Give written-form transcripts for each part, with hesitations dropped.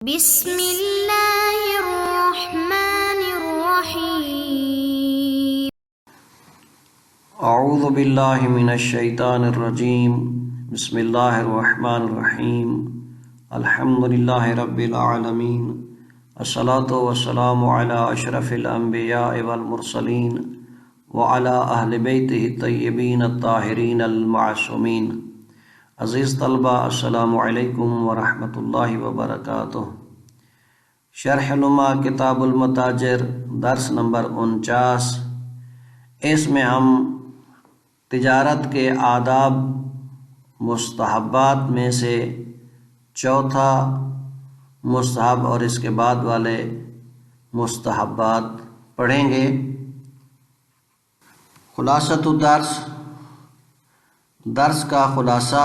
بسم اللہ الرحمن الرحیم اعوذ باللہ من الشیطان الرجیم بسم اللہ الرحمن الرحیم الحمدللہ رب العالمین الصلاۃ والسلام علی اشرف الانبیاء والمرسلین وعلی اہل بیتہ الطیبین الطاہرین المعصومین۔ عزیز طلبہ السلام علیکم ورحمۃ اللہ وبرکاتہ۔ شرح نما کتاب المتاجر درس نمبر 49۔ اس میں ہم تجارت کے آداب مستحبات میں سے چوتھا مستحب اور اس کے بعد والے مستحبات پڑھیں گے۔ خلاصۃ الدرس، درس کا خلاصہ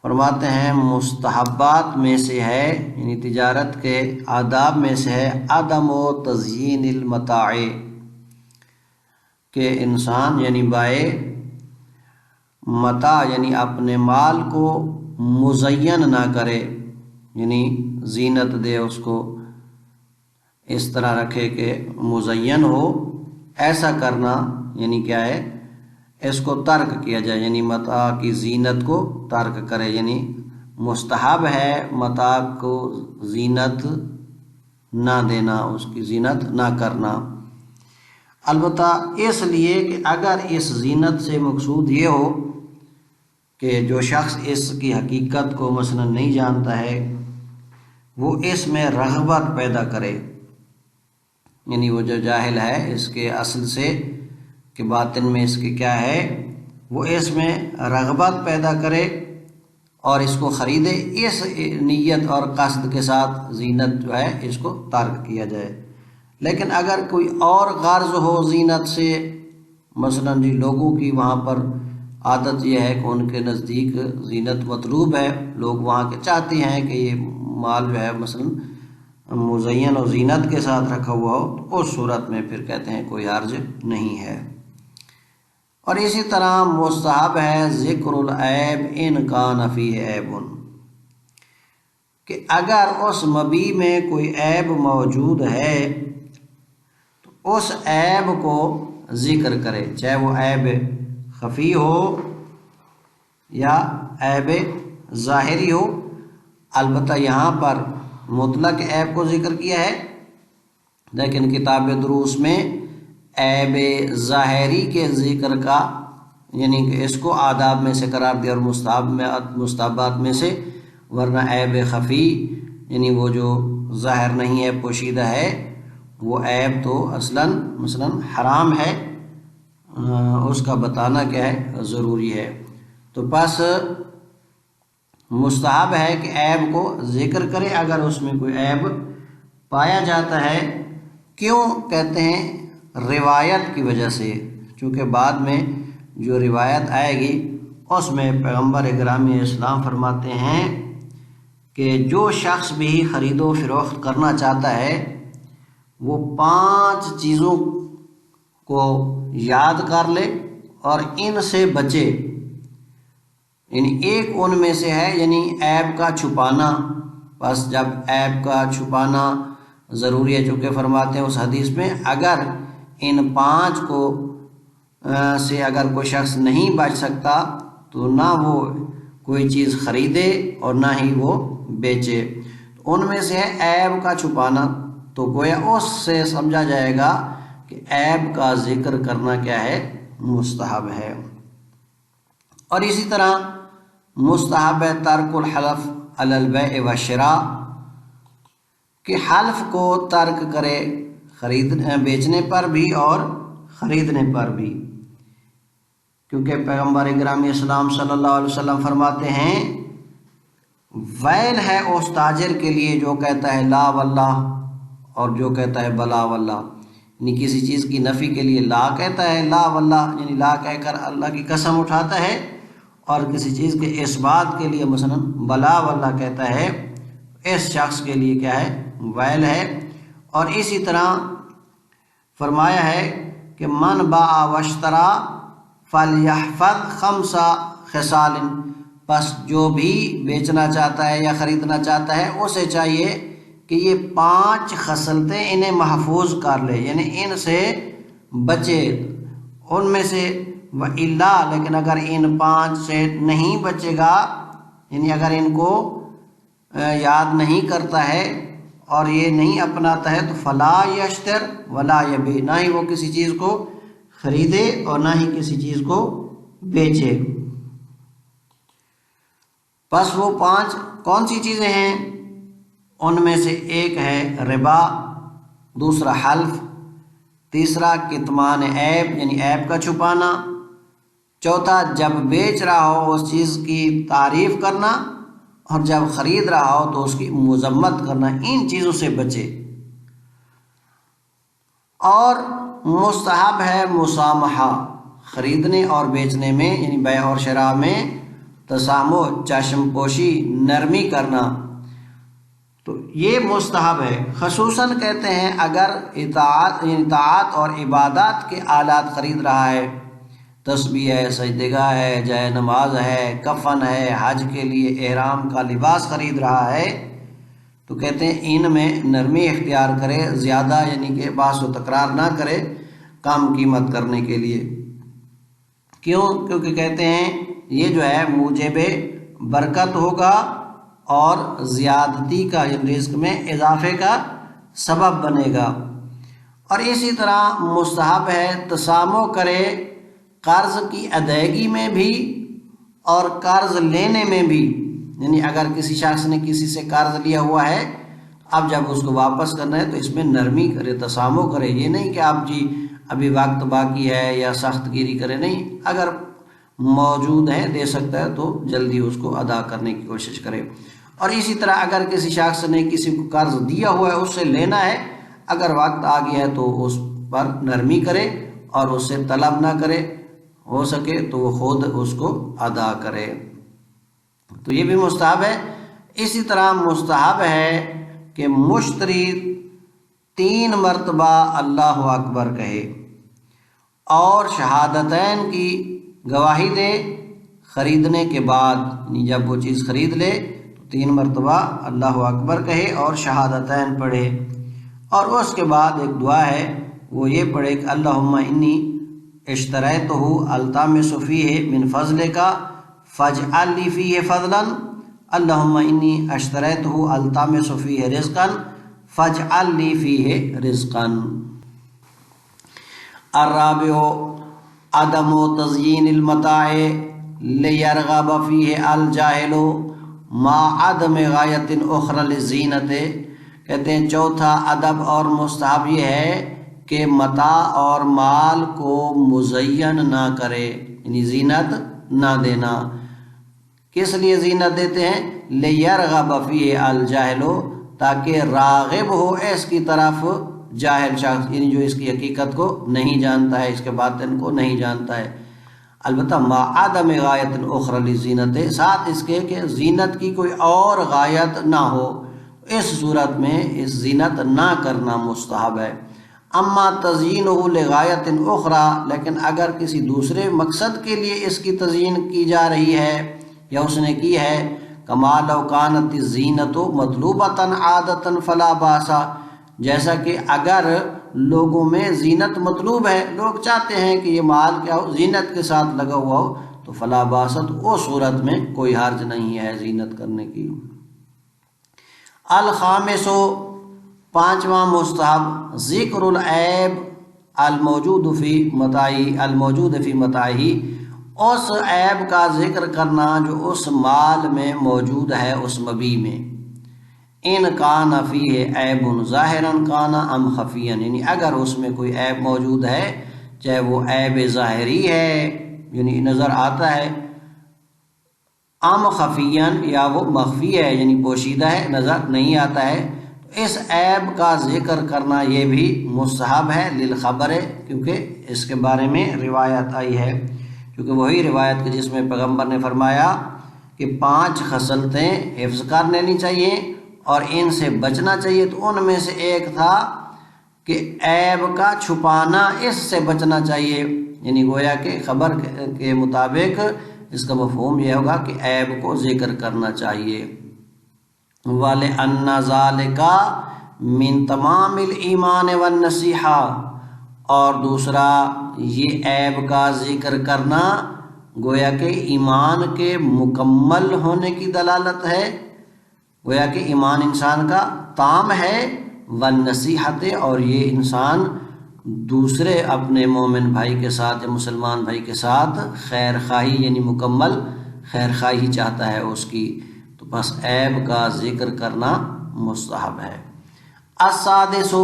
فرماتے ہیں مستحبات میں سے ہے، یعنی تجارت کے آداب میں سے ہے عدم و تزیین المتاع، کہ انسان یعنی بائع متاع یعنی اپنے مال کو مزین نہ کرے، یعنی زینت دے، اس کو اس طرح رکھے کہ مزین ہو۔ ایسا کرنا یعنی کیا ہے، اس کو ترک کیا جائے، یعنی متاع کی زینت کو ترک کرے، یعنی مستحب ہے متاع کو زینت نہ دینا، اس کی زینت نہ کرنا، البتہ اس لیے کہ اگر اس زینت سے مقصود یہ ہو کہ جو شخص اس کی حقیقت کو مثلا نہیں جانتا ہے وہ اس میں رغبت پیدا کرے، یعنی وہ جو جاہل ہے اس کے اصل سے کہ باطن میں اس کے کیا ہے، وہ اس میں رغبت پیدا کرے اور اس کو خریدے، اس نیت اور قصد کے ساتھ زینت جو ہے اس کو ترک کیا جائے۔ لیکن اگر کوئی اور غرض ہو زینت سے، مثلا جی لوگوں کی وہاں پر عادت یہ ہے کہ ان کے نزدیک زینت مطلوب ہے، لوگ وہاں کے چاہتے ہیں کہ یہ مال جو ہے مثلا مزین اور زینت کے ساتھ رکھا ہوا ہو، تو اس صورت میں پھر کہتے ہیں کوئی حرج نہیں ہے۔ اور اسی طرح مستحب ہے ذکر العیب ان کان فیہ عیب، کہ اگر اس مبیع میں کوئی عیب موجود ہے تو اس عیب کو ذکر کرے، چاہے وہ عیب خفی ہو یا عیب ظاہری ہو۔ البتہ یہاں پر مطلق عیب کو ذکر کیا ہے، لیکن کتاب دروس میں عیب ظاہری کے ذکر کا یعنی کہ اس کو آداب میں سے قرار دیا اور مستحبات میں سے، ورنہ عیب خفی یعنی وہ جو ظاہر نہیں ہے، پوشیدہ ہے، وہ عیب تو اصلاً مثلا حرام ہے، اس کا بتانا کیا ہے ضروری ہے۔ تو بس مستحب ہے کہ عیب کو ذکر کرے اگر اس میں کوئی عیب پایا جاتا ہے۔ کیوں کہتے ہیں؟ روایت کی وجہ سے، چونکہ بعد میں جو روایت آئے گی اس میں پیغمبر گرامی اسلام فرماتے ہیں کہ جو شخص بھی خرید و فروخت کرنا چاہتا ہے وہ 5 چیزوں کو یاد کر لے اور ان سے بچے، یعنی ایک ان میں سے ہے یعنی عیب کا چھپانا۔ بس جب عیب کا چھپانا ضروری ہے، چونکہ فرماتے ہیں اس حدیث میں اگر ان 5 کو سے اگر کوئی شخص نہیں بچ سکتا تو نہ وہ کوئی چیز خریدے اور نہ ہی وہ بیچے۔ ان میں سے ہے عیب کا چھپانا، تو گویا اس سے سمجھا جائے گا کہ عیب کا ذکر کرنا کیا ہے، مستحب ہے۔ اور اسی طرح مستحب ہے ترک الحلف علی البیع والشراء، کہ حلف کو ترک کرے بیچنے پر بھی اور خریدنے پر بھی، کیونکہ پیغمبر گرامی اسلام صلی اللہ علیہ وسلم فرماتے ہیں ویل ہے اس تاجر کے لیے جو کہتا ہے لا واللہ اور جو کہتا ہے بلا واللہ، یعنی کسی چیز کی نفی کے لیے لا کہتا ہے، لا واللہ یعنی لا کہہ کر اللہ کی قسم اٹھاتا ہے، اور کسی چیز کے اس بات کے لیے مثلا بلا واللہ کہتا ہے، اس شخص کے لیے کیا ہے، ویل ہے۔ اور اسی طرح فرمایا ہے کہ من باع واشترى فلیحفظ 5 خصال، پس جو بھی بیچنا چاہتا ہے یا خریدنا چاہتا ہے اسے چاہیے کہ یہ 5 خصلتیں انہیں محفوظ کر لے، یعنی ان سے بچے، ان میں سے وَإِلَّا، لیکن اگر ان 5 سے نہیں بچے گا، یعنی اگر ان کو یاد نہیں کرتا ہے اور یہ نہیں اپناتا ہے تو فَلَا يَشْتَرِ وَلَا يَبِيعْ، نہ ہی وہ کسی چیز کو خریدے اور نہ ہی کسی چیز کو بیچے۔ پس وہ 5 کون سی چیزیں ہیں؟ ان میں سے ایک ہے ربا، دوسرا حلف، تیسرا کتمان عیب یعنی عیب کا چھپانا، چوتھا جب بیچ رہا ہو اس چیز کی تعریف کرنا، اور جب خرید رہا ہو تو اس کی مذمت کرنا، ان چیزوں سے بچے۔ اور مستحب ہے مسامحہ، خریدنے اور بیچنے میں یعنی بیع اور شراء میں تسامح، چشم پوشی، نرمی کرنا، تو یہ مستحب ہے۔ خصوصاً کہتے ہیں اگر اطاعت اور عبادات کے آلات خرید رہا ہے، تسبیح ہے، سجدگاہ ہے، جائے نماز ہے، کفن ہے، حج کے لیے احرام کا لباس خرید رہا ہے، تو کہتے ہیں ان میں نرمی اختیار کرے، زیادہ یعنی کہ بحث و تکرار نہ کرے کم قیمت کرنے کے لیے۔ کیوں؟ کیونکہ کہتے ہیں یہ جو ہے موجب برکت ہوگا اور زیادتی کا یعنی رزق میں اضافے کا سبب بنے گا۔ اور اسی طرح مستحب ہے تسامح کرے قرض کی ادائیگی میں بھی اور قرض لینے میں بھی، یعنی اگر کسی شخص نے کسی سے قرض لیا ہوا ہے، اب جب اس کو واپس کرنا ہے تو اس میں نرمی کرے، تسامح کرے، یہ نہیں کہ آپ جی ابھی وقت باقی ہے یا سخت گیری کرے، نہیں، اگر موجود ہے دے سکتا ہے تو جلدی اس کو ادا کرنے کی کوشش کرے۔ اور اسی طرح اگر کسی شخص نے کسی کو قرض دیا ہوا ہے اس سے لینا ہے، اگر وقت آ گیا ہے تو اس پر نرمی کرے اور اس سے طلب نہ کرے، ہو سکے تو وہ خود اس کو ادا کرے، تو یہ بھی مستحب ہے۔ اسی طرح مستحب ہے کہ مشتری 3 مرتبہ اللہ اکبر کہے اور شہادتین کی گواہی دے خریدنے کے بعد، یعنی جب وہ چیز خرید لے تو 3 مرتبہ اللہ اکبر کہے اور شہادتین پڑھے، اور اس کے بعد ایک دعا ہے وہ یہ پڑھے کہ اللہم انی اشتریتہ التمس فیہ من فضلک فاجعل لی فیہ فضلا، اللہم انی اشتریتہ التمس فیہ رزقا فاجعل لی فیہ رزقا۔ الرابع عدم تزیین المتاع لیرغب فیہ الجاہل مع عدم غایت اخری للزینت، کہتے ہیں چوتھا ادب اور مستحب یہ ہے کہ متاع اور مال کو مزین نہ کرے، یعنی زینت نہ دینا۔ کس لیے زینت دیتے ہیں؟ لیرغب فیہ الجاہل، تاکہ راغب ہو اس کی طرف جاہل شخص، یعنی جو اس کی حقیقت کو نہیں جانتا ہے، اس کے باطن کو نہیں جانتا ہے۔ البتہ مع عدم غایت اخری للزینت، ساتھ اس کے کہ زینت کی کوئی اور غایت نہ ہو، اس صورت میں اس زینت نہ کرنا مستحب ہے۔ اما تزیینہ لغایت اخری، لیکن اگر کسی دوسرے مقصد کے لیے اس کی تزیین کی جا رہی ہے یا اس نے کی ہے، کما لو کانت الزینۃ مطلوبۃ عادۃ فلا باس، جیسا کہ اگر لوگوں میں زینت مطلوب ہے، لوگ چاہتے ہیں کہ یہ مال کیا ہو، زینت کے ساتھ لگا ہوا ہو، تو فلا باس، اس صورت میں کوئی حرج نہیں ہے زینت کرنے کی۔ الخامس، 5واں مستحب ذکر العیب الموجود فی متاعہ، اس عیب کا ذکر کرنا جو اس مال میں موجود ہے، اس مبیع میں۔ ان کان فیہ عیب ظاہرا کان ام خفیا، یعنی اگر اس میں کوئی عیب موجود ہے، چاہے وہ عیب ظاہری ہے یعنی نظر آتا ہے، ام خفیا یا وہ مخفی ہے یعنی پوشیدہ ہے، نظر نہیں آتا ہے، تو اس عیب کا ذکر کرنا یہ بھی مستحب ہے للخبر، کیونکہ اس کے بارے میں روایت آئی ہے، کیونکہ وہی روایت کہ جس میں پیغمبر نے فرمایا کہ 5 خصلتیں حفظ کر لینی چاہیے اور ان سے بچنا چاہیے، تو ان میں سے ایک تھا کہ عیب کا چھپانا، اس سے بچنا چاہیے، یعنی گویا کہ خبر کے مطابق اس کا مفہوم یہ ہوگا کہ عیب کو ذکر کرنا چاہیے۔ وَلِأَنَّ ذَلِكَ مِن تَمَامِ الْإِيمَانِ وَالنَّصِيحَةِ، اور دوسرا یہ عیب کا ذکر کرنا گویا کہ ایمان کے مکمل ہونے کی دلالت ہے، گویا کہ ایمان انسان کا تام ہے، وَالنَّصِيحَةِ، اور یہ انسان دوسرے اپنے مومن بھائی کے ساتھ یا مسلمان بھائی کے ساتھ خیر خواہی یعنی مکمل خیر خواہی چاہتا ہے اس کی، تو بس عیب کا ذکر کرنا مستحب ہے۔ السادس،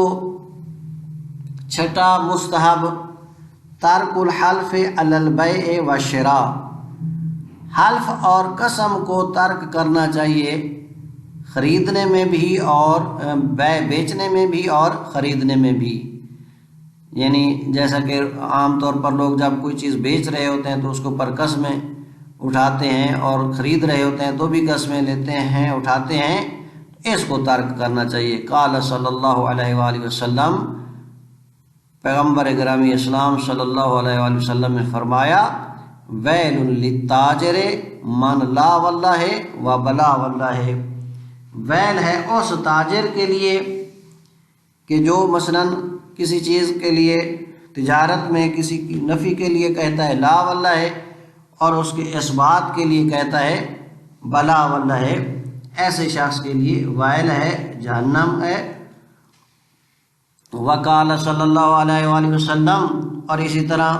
چھٹا مستحب، ترک الحلف علی البیع والشراء، حلف اور قسم کو ترک کرنا چاہیے، خریدنے میں بھی اور بیچنے میں بھی اور خریدنے میں بھی۔ یعنی جیسا کہ عام طور پر لوگ جب کوئی چیز بیچ رہے ہوتے ہیں تو اس کے اوپر قسمیں اٹھاتے ہیں، اور خرید رہے ہوتے ہیں تو بھی قسمیں لیتے ہیں اٹھاتے ہیں، اس کو ترک کرنا چاہیے۔ قال صلی اللہ علیہ وآلہ وسلم، پیغمبر گرامی اسلام صلی اللہ علیہ وآلہ وسلم نے فرمایا، ویل للتاجر من لا واللہ و بلا واللہ، ویل ہے اس تاجر کے لیے کہ جو مثلاً کسی چیز کے لیے تجارت میں کسی کی نفی کے لیے کہتا ہے لا واللہ، اور اس کے اثبات کے لیے کہتا ہے بلا واللہ، ایسے شخص کے لیے ویل ہے، جہنم ہے۔ وقال صلی اللہ علیہ وآلہ وسلم، اور اسی طرح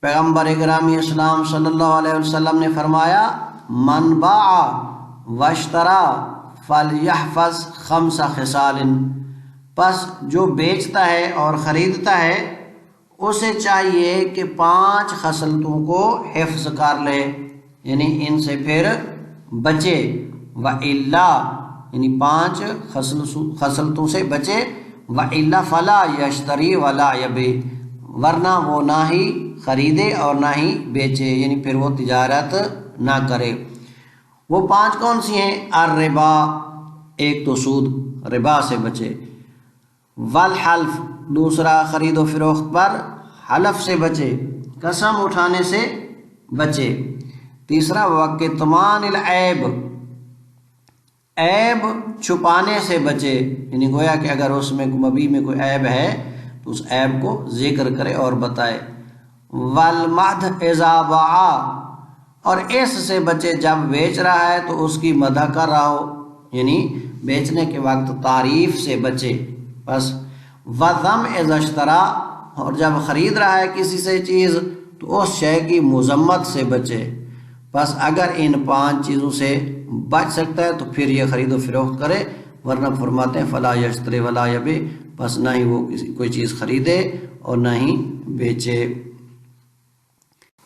پیغمبر گرامی اسلام صلی اللہ علیہ وسلم نے فرمایا، من باع واشترا فلیحفظ خمس خصال، پس جو بیچتا ہے اور خریدتا ہے اسے چاہیے کہ 5 خصلتوں کو حفظ کر لے، یعنی ان سے پھر بچے، وَإِلَّا، یعنی 5 خصلتوں سے بچے، وَإِلَّا فَلَا يَشْتَرِي وَلَا يَبِيعُ، ورنہ وہ نہ ہی خریدے اور نہ ہی بیچے، یعنی پھر وہ تجارت نہ کرے۔ وہ 5 کون سی ہیں؟ الربا، ایک تو سود، ربا سے بچے، والحلف، دوسرا خرید و فروخت پر حلف سے بچے، قسم اٹھانے سے بچے، تیسرا وکتمان العیب، عیب چھپانے سے بچے، یعنی گویا کہ اگر اس میں مبی میں کوئی عیب ہے تو اس عیب کو ذکر کرے اور بتائے، والمدح اذا باع، اور اس سے بچے جب بیچ رہا ہے تو اس کی مدح کر رہا ہو، یعنی بیچنے کے وقت تعریف سے بچے، بس۔ وذم اذا اشترا، اور جب خرید رہا ہے کسی سے چیز تو اس شے کی مذمت سے بچے، بس اگر ان 5 چیزوں سے بچ سکتا ہے تو پھر یہ خرید و فروخت کرے، ورنہ فرماتے ہیں فلا یشتری ولا یبیع، بس نہ ہی وہ کوئی چیز خریدے اور نہ ہی بیچے۔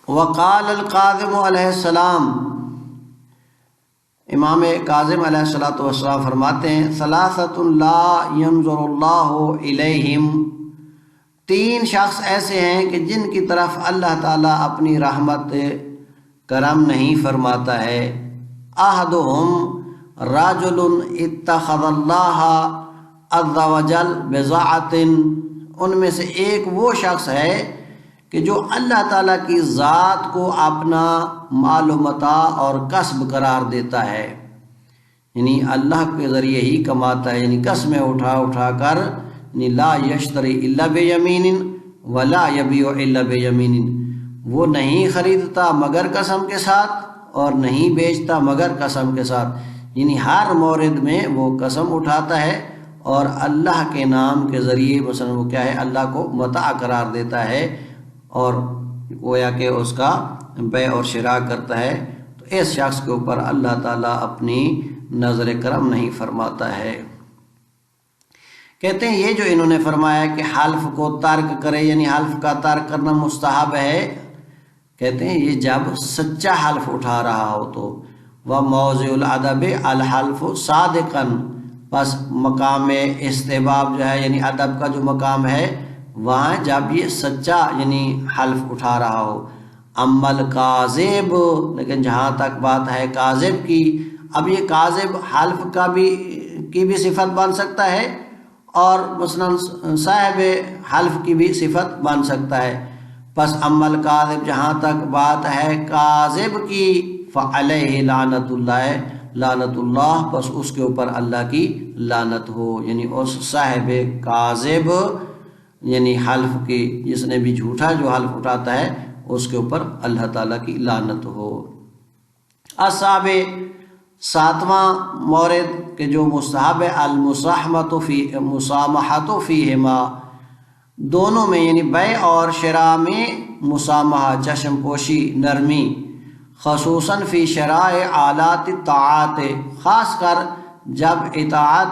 وقال القاظم علیہ السلام، امام کاظم علیہ السلام فرماتے ہیں، ثلاثۃ لا ينظر اللہ الیہم، 3 شخص ایسے ہیں کہ جن کی طرف اللہ تعالیٰ اپنی رحمت کرم نہیں فرماتا ہے۔ احدہم رجل اتخذ اللہ عز وجل بضاعۃ، ان میں سے ایک وہ شخص ہے کہ جو اللہ تعالیٰ کی ذات کو اپنا مال و متاع اور کسب قرار دیتا ہے، یعنی اللہ کے ذریعے ہی کماتا ہے، یعنی قسمیں اٹھا اٹھا کر، یعنی لا یشتری الا بیمین ولا یبیع الا بیمین، وہ نہیں خریدتا مگر قسم کے ساتھ اور نہیں بیچتا مگر قسم کے ساتھ، یعنی ہر مورد میں وہ قسم اٹھاتا ہے اور اللہ کے نام کے ذریعے مثلا وہ کیا ہے، اللہ کو متاع قرار دیتا ہے اور گویا کہ اس کا بیع اور شراء کرتا ہے، تو اس شخص کے اوپر اللہ تعالیٰ اپنی نظر کرم نہیں فرماتا ہے۔ کہتے ہیں یہ جو انہوں نے فرمایا کہ حلف کو ترک کرے، یعنی حلف کا ترک کرنا مستحب ہے، کہتے ہیں یہ جب سچا حلف اٹھا رہا ہو تو، وَمَوْضِعُ الْأَدَبِ الْحَلْفُ صَادِقًا، بس مقام استحباب جو ہے یعنی ادب کا جو مقام ہے وہاں جب یہ سچا یعنی حلف اٹھا رہا ہو۔ عمل کاذب، لیکن جہاں تک بات ہے کاذب کی، اب یہ کاذب حلف کی بھی صفت بن سکتا ہے اور مثلا صاحب حلف کی بھی صفت بن سکتا ہے، پس عمل کاذب، جہاں تک بات ہے کاذب کی، فعلیہ لعنت اللہ، پس اس کے اوپر اللہ کی لعنت ہو، یعنی اس صاحب کاذب یعنی حلف کی، جس نے بھی جھوٹا جو حلف اٹھاتا ہے اس کے اوپر اللہ تعالیٰ کی لعنت ہو۔ السابع، ساتواں مورد کہ جو مستحب ہے، المسامحۃ فیہما، دونوں میں یعنی بیع اور شراء میں مسامحہ، چشم پوشی، نرمی، خصوصاً فی شراء آلات الطاعات، خاص کر جب اطاعت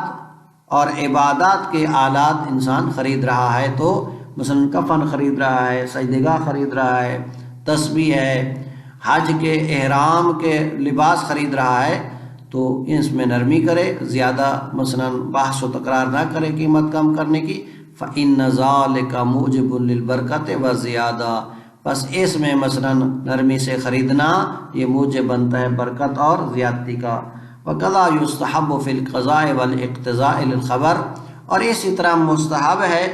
اور عبادات کے آلات انسان خرید رہا ہے، تو مثلا کفن خرید رہا ہے، سجدگاہ خرید رہا ہے، تسبیح ہے، حج کے احرام کے لباس خرید رہا ہے، تو اس میں نرمی کرے، زیادہ مثلا بحث و تکرار نہ کرے قیمت کم کرنے کی۔ فإن ذلک موجب للبرکۃ وزیادہ، بس اس میں مثلا نرمی سے خریدنا یہ موجب بنتا ہے برکت اور زیادتی کا۔ وکذا یستحب فی القضاء والاقتضاء للخبر، اور اسی طرح مستحب ہے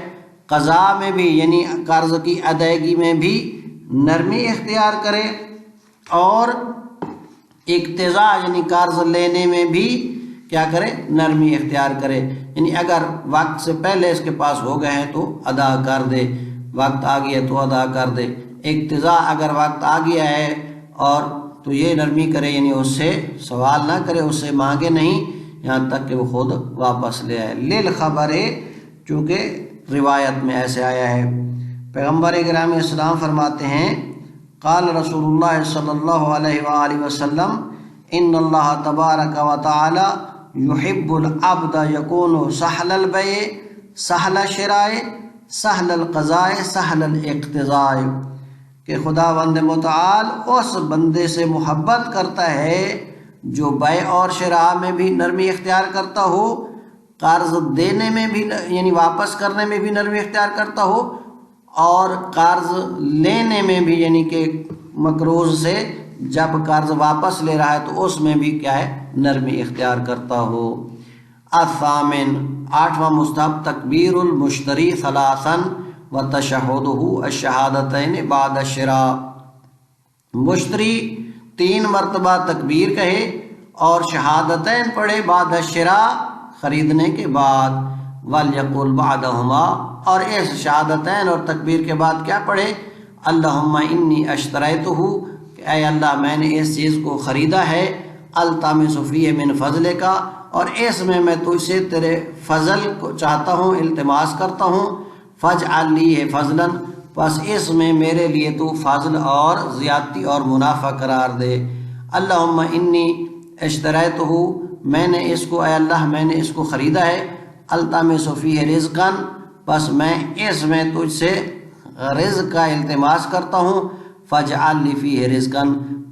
قضاء میں بھی یعنی قرض کی ادائیگی میں بھی نرمی اختیار کرے، اور اقتضاء یعنی قرض لینے میں بھی کیا کرے، نرمی اختیار کرے، یعنی اگر وقت سے پہلے اس کے پاس ہو گئے ہیں تو ادا کر دے، وقت آ گیا تو ادا کر دے۔ اقتضاء اگر وقت آ گیا ہے اور تو یہ نرمی کرے، یعنی اس سے سوال نہ کرے، اس سے مانگے نہیں یہاں تک کہ وہ خود واپس لے آئے۔ للخبر، چونکہ روایت میں ایسے آیا ہے، پیغمبر گرامی اسلام فرماتے ہیں، قال رسول اللہ صلی اللہ علیہ وآلہ وسلم، ان اللہ تبارک و تعالی یحب العبد یکون سہل البیع سہل الشراء سہل القضاء سہل الاقتضاء، کہ خداوند متعال اس بندے سے محبت کرتا ہے جو بیع اور شراء میں بھی نرمی اختیار کرتا ہو، قرض دینے میں بھی یعنی واپس کرنے میں بھی نرمی اختیار کرتا ہو، اور قرض لینے میں بھی یعنی کہ مقروض سے جب قرض واپس لے رہا ہے تو اس میں بھی کیا ہے، نرمی اختیار کرتا ہو۔ الثامن، آٹھواں مستحب، تکبیر المشتری ثلاثا وتشہدہ الشہادتین بعد الشراء، مشتری 3 مرتبہ تکبیر کہے اور شہادتین پڑھے بعد الشراء، خریدنے کے بعد، ولیقل بعدہما، اور اس شہادتین اور تکبیر کے بعد کیا پڑھے، اللہم انی اشتریتہ، کہ اے اللہ میں نے اس چیز کو خریدا ہے، التمس فیہ من فضلک، اور اس میں تجھ سے تیرے فضل کو چاہتا ہوں، التماس کرتا ہوں، فاجعل لی فضلا، پس اس میں میرے لیے تو فضل اور زیادتی اور منافع قرار دے۔ اللہم انی اشتریتہ، میں نے اس کو، اے اللہ میں نے اس کو خریدا ہے، التمس فیہ رزقا، پس میں اس میں تجھ سے رزق کا التماس کرتا ہوں، فاجعل لی فیہ رزقا،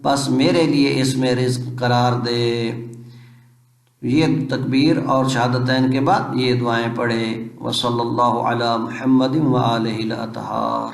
پس میرے لیے اس میں رزق قرار دے۔ یہ تکبیر اور شہادتین کے بعد یہ دعائیں پڑھے۔ وصلی اللہ علی محمد وآلہ الاطہار۔